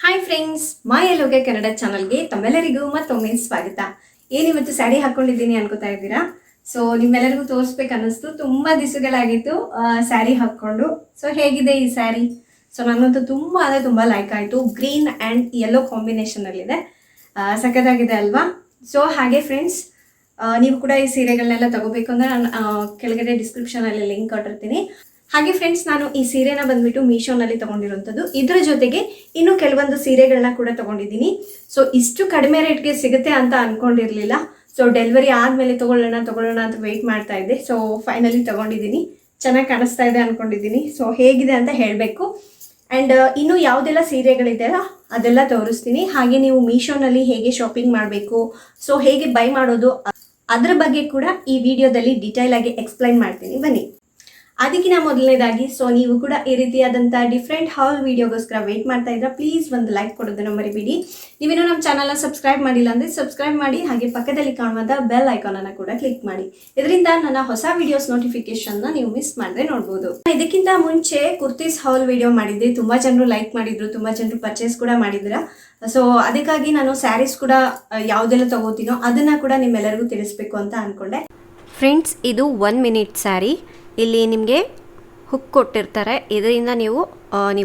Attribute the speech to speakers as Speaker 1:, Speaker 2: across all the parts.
Speaker 1: Hi friends, Loka Kannada ಚಾನಲ್ಗೆ ತಮ್ಮೆಲ್ಲರಿಗೂ ಮತ್ತೊಮ್ಮೆ ಸ್ವಾಗತ. ಏನಿವತ್ತು ಸ್ಯಾರಿ ಹಾಕೊಂಡಿದ್ದೀನಿ ಅನ್ಕೋತಾ ಇದ್ದೀರಾ? ಸೊ ನಿಮ್ಮೆಲ್ಲರಿಗೂ ತೋರಿಸ್ಬೇಕು ಅನ್ನಿಸ್ತು. ತುಂಬಾ ದಿವಸಗಳಾಗಿತ್ತು ಸ್ಯಾರಿ ಹಾಕೊಂಡು. ಸೊ ಹೇಗಿದೆ ಈ ಸ್ಯಾರಿ? ಸೊ ನನ್ನಂತೂ ತುಂಬಾ ಲೈಕ್ ಆಯಿತು. ಗ್ರೀನ್ ಆ್ಯಂಡ್ ಯೆಲ್ಲೋ ಕಾಂಬಿನೇಷನ್ ಅಲ್ಲಿದೆ. ಸಖತ್ತಾಗಿದೆ ಅಲ್ವಾ? ಸೊ ಹಾಗೆ ಫ್ರೆಂಡ್ಸ್, ನೀವು ಕೂಡ ಈ ಸೀರೆಗಳನ್ನೆಲ್ಲ ತಗೋಬೇಕು ಅಂದ್ರೆ ನಾನು ಕೆಳಗಡೆ ಡಿಸ್ಕ್ರಿಪ್ಷನಲ್ಲಿ ಲಿಂಕ್ ಕೊಟ್ಟಿರ್ತೀನಿ. ಹಾಗೆ ಫ್ರೆಂಡ್ಸ್, ನಾನು ಈ ಸೀರೆನ ಬಂದ್ಬಿಟ್ಟು ಮೀಶೋನಲ್ಲಿ ತಗೊಂಡಿರುವಂಥದ್ದು. ಇದರ ಜೊತೆಗೆ ಇನ್ನು ಕೆಲವೊಂದು ಸೀರೆಗಳನ್ನ ಕೂಡ ತಗೊಂಡಿದ್ದೀನಿ. ಸೊ ಇಷ್ಟು ಕಡಿಮೆ ರೇಟ್ಗೆ ಸಿಗುತ್ತೆ ಅಂತ ಅನ್ಕೊಂಡಿರ್ಲಿಲ್ಲ. ಸೊ ಡೆಲಿವರಿ ಆದಮೇಲೆ ತಗೊಳ್ಳೋಣ ಅಂತ ವೆಯ್ಟ್ ಮಾಡ್ತಾ ಇದ್ದೆ. ಸೊ ಫೈನಲಿ ತಗೊಂಡಿದ್ದೀನಿ. ಚೆನ್ನಾಗಿ ಕಾಣಿಸ್ತಾ ಇದೆ ಅನ್ಕೊಂಡಿದ್ದೀನಿ. ಸೊ ಹೇಗಿದೆ ಅಂತ ಹೇಳಬೇಕು. ಆ್ಯಂಡ್ ಇನ್ನು ಯಾವುದೆಲ್ಲ ಸೀರೆಗಳಿದೆಯಲ್ಲ ಅದೆಲ್ಲ ತೋರಿಸ್ತೀನಿ. ಹಾಗೆ ನೀವು ಮೀಶೋನಲ್ಲಿ ಹೇಗೆ ಶಾಪಿಂಗ್ ಮಾಡಬೇಕು, ಸೊ ಹೇಗೆ ಬೈ ಮಾಡೋದು, ಅದರ ಬಗ್ಗೆ ಕೂಡ ಈ ವಿಡಿಯೋದಲ್ಲಿ ಡೀಟೇಲ್ ಆಗಿ ಎಕ್ಸ್ಪ್ಲೈನ್ ಮಾಡ್ತೀನಿ. ಬನ್ನಿ. ಅದಕ್ಕಿಂತ ಮೊದಲನೇದಾಗಿ, ಸೊ ನೀವು ಕೂಡ ಈ ರೀತಿಯಾದಂಥ ಡಿಫ್ರೆಂಟ್ ಹಾಲ್ ವಿಡಿಯೋಗೋಸ್ಕರ ವೆಯ್ಟ್ ಮಾಡ್ತಾ ಇದ್ರೆ ಪ್ಲೀಸ್ ಒಂದು ಲೈಕ್ ಕೊಡೋದನ್ನು ಮರಿಬೇಡಿ. ನೀವೇನೋ ನಮ್ಮ ಚಾನಲ್ನ ಸಬ್ಸ್ಕ್ರೈಬ್ ಮಾಡಿಲ್ಲ ಅಂದರೆ ಸಬ್ಸ್ಕ್ರೈಬ್ ಮಾಡಿ. ಹಾಗೆ ಪಕ್ಕದಲ್ಲಿ ಕಾಣುವಂಥ ಬೆಲ್ ಐಕಾನನ್ನು ಕೂಡ ಕ್ಲಿಕ್ ಮಾಡಿ. ಇದರಿಂದ ನನ್ನ ಹೊಸ ವಿಡಿಯೋಸ್ ನೋಟಿಫಿಕೇಶನ್ನ ನೀವು ಮಿಸ್ ಮಾಡದೆ ನೋಡ್ಬೋದು. ಇದಕ್ಕಿಂತ ಮುಂಚೆ ಕುರ್ತೀಸ್ ಹಾಲ್ ವಿಡಿಯೋ ಮಾಡಿದ್ದೆ. ತುಂಬ ಜನರು ಲೈಕ್ ಮಾಡಿದ್ರು, ತುಂಬ ಜನರು ಪರ್ಚೇಸ್ ಕೂಡ ಮಾಡಿದ್ರ. ಸೊ ಅದಕ್ಕಾಗಿ ನಾನು ಸ್ಯಾರೀಸ್ ಕೂಡ ಯಾವುದೆಲ್ಲ ತಗೋತೀನೋ ಅದನ್ನು ಕೂಡ ನಿಮ್ಮೆಲ್ಲರಿಗೂ ತಿಳಿಸ್ಬೇಕು ಅಂತ ಅಂದ್ಕೊಂಡೆ.
Speaker 2: ಫ್ರೆಂಡ್ಸ್, ಇದು 1 ಮಿನಿಟ್ ಸ್ಯಾರಿ. ಇಲ್ಲಿ ನಿಮಗೆ ಹುಕ್ ಕೊಟ್ಟಿರ್ತಾರೆ. ಇದರಿಂದ ನೀವು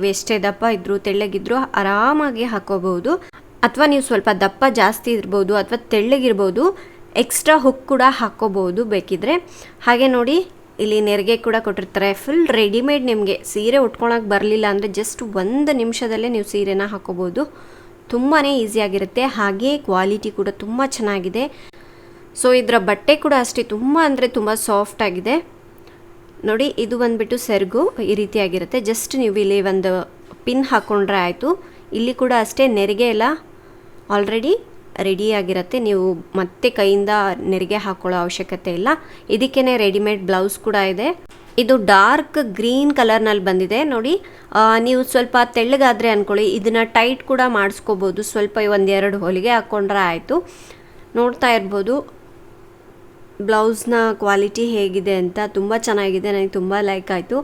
Speaker 2: ಎಷ್ಟೇ ದಪ್ಪ ಇದ್ದರೂ ತೆಳ್ಳಗಿದ್ರೂ ಆರಾಮಾಗಿ ಹಾಕೋಬಹುದು. ಅಥವಾ ನೀವು ಸ್ವಲ್ಪ ದಪ್ಪ ಜಾಸ್ತಿ ಇರ್ಬೋದು ಅಥವಾ ತೆಳ್ಳಗಿರ್ಬೋದು, ಎಕ್ಸ್ಟ್ರಾ ಹುಕ್ ಕೂಡ ಹಾಕ್ಕೋಬಹುದು ಬೇಕಿದ್ರೆ. ಹಾಗೆ ನೋಡಿ, ಇಲ್ಲಿ ನೆರಿಗೆ ಕೂಡ ಕೊಟ್ಟಿರ್ತಾರೆ. Full readymade. ನಿಮಗೆ ಸೀರೆ ಉಟ್ಕೊಳಕ್ಕೆ ಬರಲಿಲ್ಲ ಅಂದರೆ ಜಸ್ಟ್ 1 ನಿಮಿಷದಲ್ಲೇ ನೀವು ಸೀರೆನ ಹಾಕೋಬಹುದು. ತುಂಬಾ ಈಸಿಯಾಗಿರುತ್ತೆ. ಹಾಗೆ ಕ್ವಾಲಿಟಿ ಕೂಡ ತುಂಬ ಚೆನ್ನಾಗಿದೆ. ಸೊ ಇದರ ಬಟ್ಟೆ ಕೂಡ ಅಷ್ಟೇ ತುಂಬ ಸಾಫ್ಟ್ ಆಗಿದೆ. ನೋಡಿ, ಇದು ಬಂದುಬಿಟ್ಟು ಸೆರಗು ಈ ರೀತಿಯಾಗಿರುತ್ತೆ. ಜಸ್ಟ್ ನೀವು ಇಲ್ಲಿ ಒಂದು ಪಿನ್ ಹಾಕ್ಕೊಂಡ್ರೆ ಆಯಿತು. ಇಲ್ಲಿ ಕೂಡ ಅಷ್ಟೇ ನೆರಿಗೆ ಎಲ್ಲ ಆಲ್ರೆಡಿ ರೆಡಿಯಾಗಿರುತ್ತೆ. ನೀವು ಮತ್ತೆ ಕೈಯಿಂದ ನೆರಿಗೆ ಹಾಕ್ಕೊಳ್ಳೋ ಅವಶ್ಯಕತೆ ಇಲ್ಲ. ಇದಕ್ಕೇ ರೆಡಿಮೇಡ್ ಬ್ಲೌಸ್ ಕೂಡ ಇದೆ. ಇದು ಡಾರ್ಕ್ ಗ್ರೀನ್ ಕಲರ್ನಲ್ಲಿ ಬಂದಿದೆ. ನೋಡಿ, ನೀವು ಸ್ವಲ್ಪ ತೆಳ್ಳಗಾದರೆ ಅಂದ್ಕೊಳ್ಳಿ, ಇದನ್ನು ಟೈಟ್ ಕೂಡ ಮಾಡಿಸ್ಕೋಬೋದು. ಸ್ವಲ್ಪ 1-2 ಹೊಲಿಗೆ ಹಾಕ್ಕೊಂಡ್ರೆ ಆಯಿತು. ನೋಡ್ತಾ ಇರ್ಬೋದು ಬ್ಲೌಸ್ನ ಕ್ವಾಲಿಟಿ ಹೇಗಿದೆ ಅಂತ. ತುಂಬ ಚೆನ್ನಾಗಿದೆ, ನನಗೆ ತುಂಬ ಲೈಕ್ ಆಯಿತು.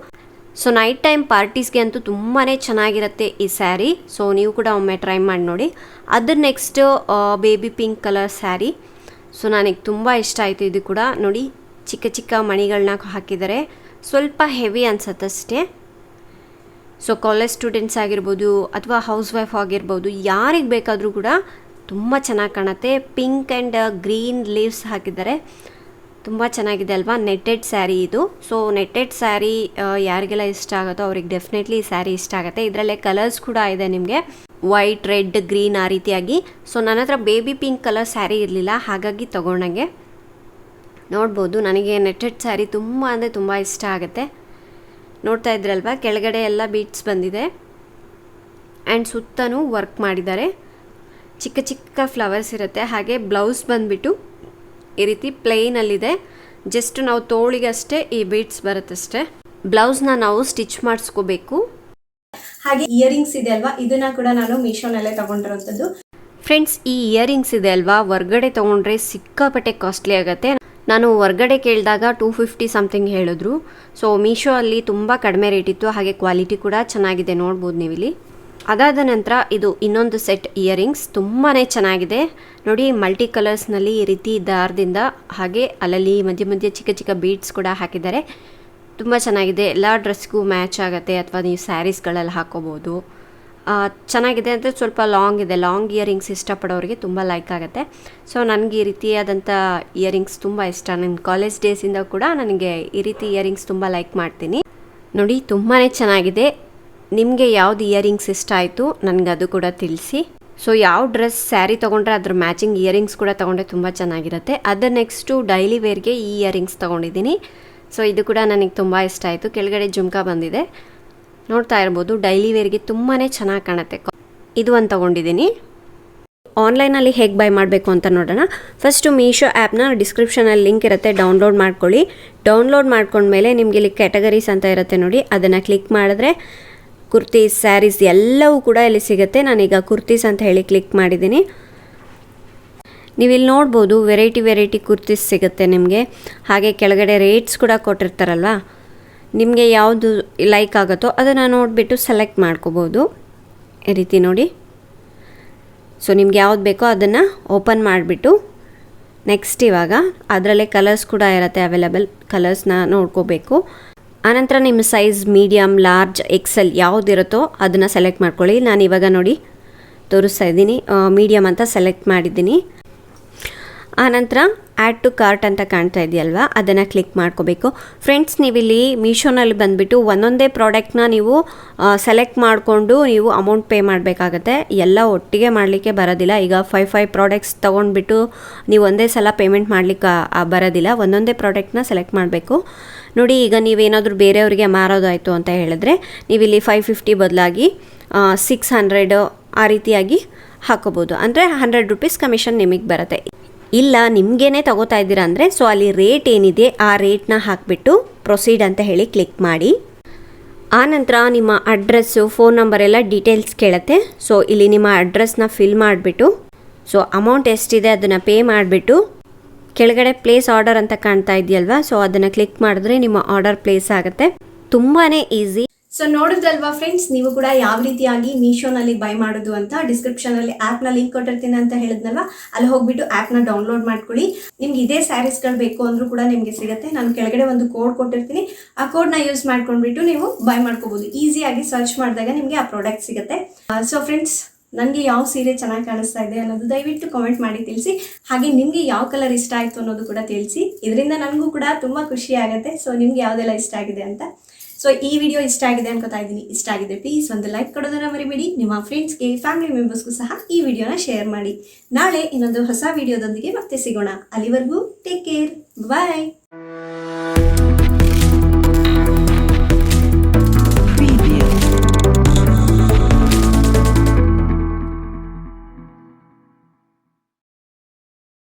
Speaker 2: ಸೊ ನೈಟ್ ಟೈಮ್ ಪಾರ್ಟೀಸ್ಗೆ ಅಂತೂ ತುಂಬಾ ಚೆನ್ನಾಗಿರುತ್ತೆ ಈ ಸ್ಯಾರಿ. ಸೊ ನೀವು ಕೂಡ ಒಮ್ಮೆ ಟ್ರೈ ಮಾಡಿ ನೋಡಿ. ಅದ್ರ next baby pink colour sari. So ನನಗೆ ತುಂಬ ಇಷ್ಟ ಆಯಿತು. ಇದು ಕೂಡ ನೋಡಿ, ಚಿಕ್ಕ ಚಿಕ್ಕ ಮಣಿಗಳನ್ನ ಹಾಕಿದ್ದಾರೆ. ಸ್ವಲ್ಪ ಹೆವಿ ಅನ್ಸತ್ತಷ್ಟೇ. ಸೊ ಕಾಲೇಜ್ ಸ್ಟೂಡೆಂಟ್ಸ್ ಆಗಿರ್ಬೋದು ಅಥವಾ ಹೌಸ್ ವೈಫ್ ಆಗಿರ್ಬೋದು, ಯಾರಿಗೆ ಬೇಕಾದರೂ ಕೂಡ ತುಂಬ ಚೆನ್ನಾಗಿ ಕಾಣುತ್ತೆ. ಪಿಂಕ್ ಆ್ಯಂಡ್ ಗ್ರೀನ್ ಲೀವ್ಸ್ ಹಾಕಿದ್ದಾರೆ. ತುಂಬ ಚೆನ್ನಾಗಿದೆ ಅಲ್ವಾ? ನೆಟ್ಟೆಡ್ ಸ್ಯಾರಿ ಇದು. ಸೊ ನೆಟ್ಟೆಡ್ ಸ್ಯಾರಿ ಯಾರಿಗೆಲ್ಲ ಇಷ್ಟ ಆಗುತ್ತೋ ಅವ್ರಿಗೆ ಡೆಫಿನೆಟ್ಲಿ ಈ ಸ್ಯಾರಿ ಇಷ್ಟ ಆಗುತ್ತೆ. ಇದರಲ್ಲೇ ಕಲರ್ಸ್ ಕೂಡ ಇದೆ ನಿಮಗೆ, ವೈಟ್, ರೆಡ್, ಗ್ರೀನ್ ಆ ರೀತಿಯಾಗಿ. ಸೊ ನನ್ನ ಹತ್ರ ಬೇಬಿ ಪಿಂಕ್ ಕಲರ್ ಸ್ಯಾರಿ ಇರಲಿಲ್ಲ, ಹಾಗಾಗಿ ತೊಗೊಂಡಂಗೆ. ನೋಡ್ಬೋದು, ನನಗೆ ನೆಟ್ಟೆಡ್ ಸ್ಯಾರಿ ತುಂಬ ಇಷ್ಟ ಆಗುತ್ತೆ. ನೋಡ್ತಾ ಇದ್ರಲ್ವ, ಕೆಳಗಡೆ ಎಲ್ಲ ಬೀಟ್ಸ್ ಬಂದಿದೆ ಆ್ಯಂಡ್ ಸುತ್ತನೂ ವರ್ಕ್ ಮಾಡಿದ್ದಾರೆ. ಚಿಕ್ಕ ಚಿಕ್ಕ ಫ್ಲವರ್ಸ್ ಇರುತ್ತೆ. ಹಾಗೆ ಬ್ಲೌಸ್ ಬಂದುಬಿಟ್ಟು ಈ ರೀತಿ ಪ್ಲೇನಲ್ಲಿದೆ. ಜಸ್ಟ್ ನಾವು ತೋಳಿಗಷ್ಟೇ ಈ ಬೀಟ್ಸ್ ಬರುತ್ತಷ್ಟೇ. ಬ್ಲೌಸ್ನ ನಾವು ಸ್ಟಿಚ್ ಮಾಡಿಸ್ಕೋಬೇಕು.
Speaker 1: ಹಾಗೆ ಇಯರಿಂಗ್ಸ್ ಇದೆ ಅಲ್ವಾ, ಇದನ್ನ ಕೂಡ ನಾನು ಮೀಶೋನಲ್ಲೇ ತಗೊಂಡಿರೋಂಥದ್ದು.
Speaker 2: ಫ್ರೆಂಡ್ಸ್, ಈ ಇಯರಿಂಗ್ಸ್ ಇದೆ ಅಲ್ವಾ, ಹೊರ್ಗಡೆ ತೊಗೊಂಡ್ರೆ ಸಿಕ್ಕಾಪಟ್ಟೆ ಕಾಸ್ಟ್ಲಿ ಆಗುತ್ತೆ. ನಾನು ಹೊರ್ಗಡೆ ಕೇಳಿದಾಗ 250 ಸಮಥಿಂಗ್ ಹೇಳಿದ್ರು. ಸೊ ಮೀಶೋ ಅಲ್ಲಿ ತುಂಬ ಕಡಿಮೆ ರೇಟ್ ಇತ್ತು. ಹಾಗೆ ಕ್ವಾಲಿಟಿ ಕೂಡ ಚೆನ್ನಾಗಿದೆ, ನೋಡ್ಬೋದು ನೀವಿಲ್ಲಿ. ಅದಾದ ನಂತರ ಇದು ಇನ್ನೊಂದು ಸೆಟ್ ಇಯರಿಂಗ್ಸ್. ತುಂಬಾ ಚೆನ್ನಾಗಿದೆ ನೋಡಿ, ಮಲ್ಟಿ ಕಲರ್ಸ್ನಲ್ಲಿ ಈ ರೀತಿ ದಾರದಿಂದ ಹಾಗೆ ಅಲ್ಲಲ್ಲಿ ಮಧ್ಯೆ ಚಿಕ್ಕ ಚಿಕ್ಕ ಬೀಡ್ಸ್ ಕೂಡ ಹಾಕಿದ್ದಾರೆ. ತುಂಬ ಚೆನ್ನಾಗಿದೆ. ಎಲ್ಲ ಡ್ರೆಸ್ಗೂ ಮ್ಯಾಚ್ ಆಗುತ್ತೆ ಅಥವಾ ನೀವು ಸ್ಯಾರೀಸ್ಗಳಲ್ಲಿ ಹಾಕೋಬೋದು. ಚೆನ್ನಾಗಿದೆ ಅಂದರೆ ಸ್ವಲ್ಪ ಲಾಂಗ್ ಇದೆ. ಲಾಂಗ್ ಇಯರಿಂಗ್ಸ್ ಇಷ್ಟಪಡೋರಿಗೆ ತುಂಬ ಲೈಕ್ ಆಗುತ್ತೆ. ಸೊ ನನಗೆ ಈ ರೀತಿಯಾದಂಥ ಇಯರಿಂಗ್ಸ್ ತುಂಬ ಇಷ್ಟ. ನನ್ನ ಕಾಲೇಜ್ ಡೇಸಿಂದ ಕೂಡ ನನಗೆ ಈ ರೀತಿ ಇಯರಿಂಗ್ಸ್ ತುಂಬ ಲೈಕ್ ಮಾಡ್ತೀನಿ. ನೋಡಿ, ತುಂಬಾ ಚೆನ್ನಾಗಿದೆ. ನಿಮಗೆ ಯಾವ್ದು ಇಯರಿಂಗ್ಸ್ ಇಷ್ಟ ಆಯಿತು ನನಗೆ ಅದು ಕೂಡ ತಿಳಿಸಿ. ಸೊ ಯಾವ ಡ್ರೆಸ್ ಸ್ಯಾರಿ ತೊಗೊಂಡ್ರೆ ಅದ್ರ ಮ್ಯಾಚಿಂಗ್ ಇಯರಿಂಗ್ಸ್ ಕೂಡ ತೊಗೊಂಡ್ರೆ ತುಂಬ ಚೆನ್ನಾಗಿರುತ್ತೆ. ಅದರ ನೆಕ್ಸ್ಟು ಡೈಲಿ ವೇರ್ಗೆ ಈ ಇಯರಿಂಗ್ಸ್ ತೊಗೊಂಡಿದ್ದೀನಿ. ಸೊ ಇದು ಕೂಡ ನನಗೆ ತುಂಬ ಇಷ್ಟ ಆಯಿತು. ಕೆಳಗಡೆ ಜುಮ್ಕಾ ಬಂದಿದೆ, ನೋಡ್ತಾ ಇರ್ಬೋದು. ಡೈಲಿ ವೇರ್ಗೆ ತುಂಬಾ ಚೆನ್ನಾಗಿ ಕಾಣುತ್ತೆ. ಇದು ಒಂದು ತೊಗೊಂಡಿದ್ದೀನಿ. ಆನ್ಲೈನಲ್ಲಿ ಹೇಗೆ ಬೈ ಮಾಡಬೇಕು ಅಂತ ನೋಡೋಣ. ಫಸ್ಟು ಮೀಶೋ ಆ್ಯಪ್ನ ಡಿಸ್ಕ್ರಿಪ್ಷನಲ್ಲಿ ಲಿಂಕ್ ಇರುತ್ತೆ, ಡೌನ್ಲೋಡ್ ಮಾಡ್ಕೊಳ್ಳಿ. ಡೌನ್ಲೋಡ್ ಮಾಡ್ಕೊಂಡ್ಮೇಲೆ ನಿಮಗೆ ಇಲ್ಲಿ ಕ್ಯಾಟಗರೀಸ್ ಅಂತ ಇರುತ್ತೆ ನೋಡಿ, ಅದನ್ನು ಕ್ಲಿಕ್ ಮಾಡಿದ್ರೆ ಕುರ್ತೀಸ್, ಸ್ಯಾರೀಸ್ ಎಲ್ಲವೂ ಕೂಡ ಇಲ್ಲಿ ಸಿಗುತ್ತೆ. ನಾನೀಗ ಕುರ್ತೀಸ್ ಅಂತ ಹೇಳಿ ಕ್ಲಿಕ್ ಮಾಡಿದ್ದೀನಿ. ನೀವಿಲ್ಲಿ ನೋಡ್ಬೋದು ವೆರೈಟಿ ಕುರ್ತೀಸ್ ಸಿಗುತ್ತೆ ನಿಮಗೆ. ಹಾಗೆ ಕೆಳಗಡೆ ರೇಟ್ಸ್ ಕೂಡ ಕೊಟ್ಟಿರ್ತಾರಲ್ವ, ನಿಮಗೆ ಯಾವುದು ಲೈಕ್ ಆಗುತ್ತೋ ಅದನ್ನು ನೋಡಿಬಿಟ್ಟು ಸೆಲೆಕ್ಟ್ ಮಾಡ್ಕೋಬೋದು. ಈ ರೀತಿ ನೋಡಿ, ಸೊ ನಿಮ್ಗೆ ಯಾವ್ದು ಬೇಕೋ ಅದನ್ನು ಓಪನ್ ಮಾಡಿಬಿಟ್ಟು ನೆಕ್ಸ್ಟ್ ಇವಾಗ ಅದರಲ್ಲೇ ಕಲರ್ಸ್ ಕೂಡ ಇರುತ್ತೆ, ಅವೈಲೇಬಲ್ ಕಲರ್ಸ್ನ ನೋಡ್ಕೋಬೇಕು. ಆನಂತರ ನಿಮ್ಮ ಸೈಜ್ ಮೀಡಿಯಮ್, ಲಾರ್ಜ್, ಎಕ್ಸೆಲ್ ಯಾವುದಿರುತ್ತೋ ಅದನ್ನು ಸೆಲೆಕ್ಟ್ ಮಾಡ್ಕೊಳ್ಳಿ. ನಾನು ಇವಾಗ ನೋಡಿ ತೋರಿಸ್ತಾ ಇದ್ದೀನಿ, ಮೀಡಿಯಮ್ ಅಂತ ಸೆಲೆಕ್ಟ್ ಮಾಡಿದ್ದೀನಿ. ಆನಂತರ ಆ್ಯಡ್ ಟು ಕಾರ್ಟ್ ಅಂತ ಕಾಣ್ತಾ ಇದೆಯಲ್ವಾ, ಅದನ್ನು ಕ್ಲಿಕ್ ಮಾಡ್ಕೋಬೇಕು. ಫ್ರೆಂಡ್ಸ್, ನೀವಿಲ್ಲಿ ಮೀಶೋನಲ್ಲಿ ಬಂದುಬಿಟ್ಟು ಒಂದೊಂದೇ ಪ್ರಾಡಕ್ಟ್ನ ನೀವು ಸೆಲೆಕ್ಟ್ ಮಾಡಿಕೊಂಡು ನೀವು ಅಮೌಂಟ್ ಪೇ ಮಾಡಬೇಕಾಗತ್ತೆ. ಎಲ್ಲ ಒಟ್ಟಿಗೆ ಮಾಡಲಿಕ್ಕೆ ಬರೋದಿಲ್ಲ. ಈಗ 5 ಪ್ರಾಡಕ್ಟ್ಸ್ ತೊಗೊಂಡ್ಬಿಟ್ಟು ನೀವು ಒಂದೇ ಸಲ ಪೇಮೆಂಟ್ ಮಾಡಲಿಕ್ಕೆ ಬರೋದಿಲ್ಲ. ಒಂದೊಂದೇ ಪ್ರಾಡಕ್ಟ್ನ ಸೆಲೆಕ್ಟ್ ಮಾಡಬೇಕು. ನೋಡಿ, ಈಗ ನೀವೇನಾದರೂ ಬೇರೆಯವರಿಗೆ ಮಾರೋದಾಯಿತು ಅಂತ ಹೇಳಿದ್ರೆ ನೀವಿಲ್ಲಿ 550 ಬದಲಾಗಿ 600 ಆ ರೀತಿಯಾಗಿ ಹಾಕೋಬೋದು. ಅಂದರೆ 100 ರೂಪೀಸ್ ಕಮಿಷನ್ ನಿಮಗೆ ಬರುತ್ತೆ. ಇಲ್ಲ ನಿಮಗೇನೆ ತಗೋತಾ ಇದ್ದೀರಾ ಅಂದರೆ ಸೊ ಅಲ್ಲಿ ರೇಟ್ ಏನಿದೆ ಆ ರೇಟ್ನ ಹಾಕಿಬಿಟ್ಟು ಪ್ರೊಸೀಡ್ ಅಂತ ಹೇಳಿ ಕ್ಲಿಕ್ ಮಾಡಿ. ಆನಂತರ ನಿಮ್ಮ ಅಡ್ರೆಸ್ಸು, ಫೋನ್ ನಂಬರ್ ಎಲ್ಲ ಡೀಟೇಲ್ಸ್ ಕೇಳುತ್ತೆ. ಸೊ ಇಲ್ಲಿ ನಿಮ್ಮ ಅಡ್ರೆಸ್ನ ಫಿಲ್ ಮಾಡಿಬಿಟ್ಟು ಸೊ ಅಮೌಂಟ್ ಎಷ್ಟಿದೆ ಅದನ್ನು ಪೇ ಮಾಡಿಬಿಟ್ಟು ಕೆಳಗಡೆ ಪ್ಲೇಸ್ ಆರ್ಡರ್ ಅಂತ ಕಾಣ್ತಾ ಇದೆಯಲ್ವಾ, ಸೊ ಅದನ್ನು ಕ್ಲಿಕ್ ಮಾಡಿದ್ರೆ ನಿಮ್ಮ ಆರ್ಡರ್ ಪ್ಲೇಸ್ ಆಗುತ್ತೆ. ತುಂಬಾ ಈಸಿ.
Speaker 1: ಸೊ ನೋಡಿದ್ರಲ್ವಾ ಫ್ರೆಂಡ್ಸ್, ನೀವು ಕೂಡ ಯಾವ ರೀತಿಯಾಗಿ ಮೀಶೋನಲ್ಲಿ ಬೈ ಮಾಡೋದು ಅಂತ ಡಿಸ್ಕ್ರಿಪ್ಷನಲ್ಲಿ ಆ್ಯಪ್ನ ಲಿಂಕ್ ಕೊಟ್ಟಿರ್ತೀನಿ ಅಂತ ಹೇಳಿದ್ನಲ್ವಾ, ಅಲ್ಲಿ ಹೋಗ್ಬಿಟ್ಟು ಆ್ಯಪ್ನ ಡೌನ್ಲೋಡ್ ಮಾಡ್ಕೊಳ್ಳಿ. ನಿಮ್ಗೆ ಇದೇ ಸ್ಯಾರೀಸ್ಗಳು ಬೇಕು ಅಂದರೂ ಕೂಡ ನಿಮಗೆ ಸಿಗುತ್ತೆ. ನಾನು ಕೆಳಗಡೆ ಒಂದು ಕೋಡ್ ಕೊಟ್ಟಿರ್ತೀನಿ, ಆ ಕೋಡ್ನ ಯೂಸ್ ಮಾಡ್ಕೊಂಡ್ಬಿಟ್ಟು ನೀವು ಬೈ ಮಾಡ್ಕೋಬೋದು. ಈಸಿಯಾಗಿ ಸರ್ಚ್ ಮಾಡಿದಾಗ ನಿಮಗೆ ಆ ಪ್ರಾಡಕ್ಟ್ ಸಿಗುತ್ತೆ. ಸೊ ಫ್ರೆಂಡ್ಸ್, ನನಗೆ ಯಾವ ಸೀರೆ ಚೆನ್ನಾಗಿ ಕಾಣಿಸ್ತಾ ಇದೆ ಅನ್ನೋದು ದಯವಿಟ್ಟು ಕಾಮೆಂಟ್ ಮಾಡಿ ತಿಳಿಸಿ. ಹಾಗೆ ನಿಮಗೆ ಯಾವ ಕಲರ್ ಇಷ್ಟ ಆಯಿತು ಅನ್ನೋದು ಕೂಡ ತಿಳಿಸಿ. ಇದರಿಂದ ನನಗೂ ಕೂಡ ತುಂಬ ಖುಷಿ ಆಗುತ್ತೆ. ಸೊ ನಿಮ್ಗೆ ಯಾವುದೆಲ್ಲ ಇಷ್ಟ ಆಗಿದೆ ಅಂತ. ಸೊ ಈ ವಿಡಿಯೋ ಇಷ್ಟ ಆಗಿದೆ ಅನ್ಕೋತಾ ಇದ್ದೀನಿ. ಇಷ್ಟ ಆಗಿದೆ ಪ್ಲೀಸ್ ಒಂದು ಲೈಕ್ ಕೊಡೋದನ್ನ ಮರಿಬೇಡಿ. ನಿಮ್ಮ ಫ್ರೆಂಡ್ಸ್ಗೆ, ಫ್ಯಾಮಿಲಿ ಮೆಂಬರ್ಸ್ಗೂ ಸಹ ಈ ವಿಡಿಯೋನ ಶೇರ್ ಮಾಡಿ. ನಾಳೆ ಇನ್ನೊಂದು ಹೊಸ ವಿಡಿಯೋದೊಂದಿಗೆ ಮತ್ತೆ ಸಿಗೋಣ. ಅಲ್ಲಿವರೆಗೂ ಟೇಕ್ ಕೇರ್, ಬಾಯ್.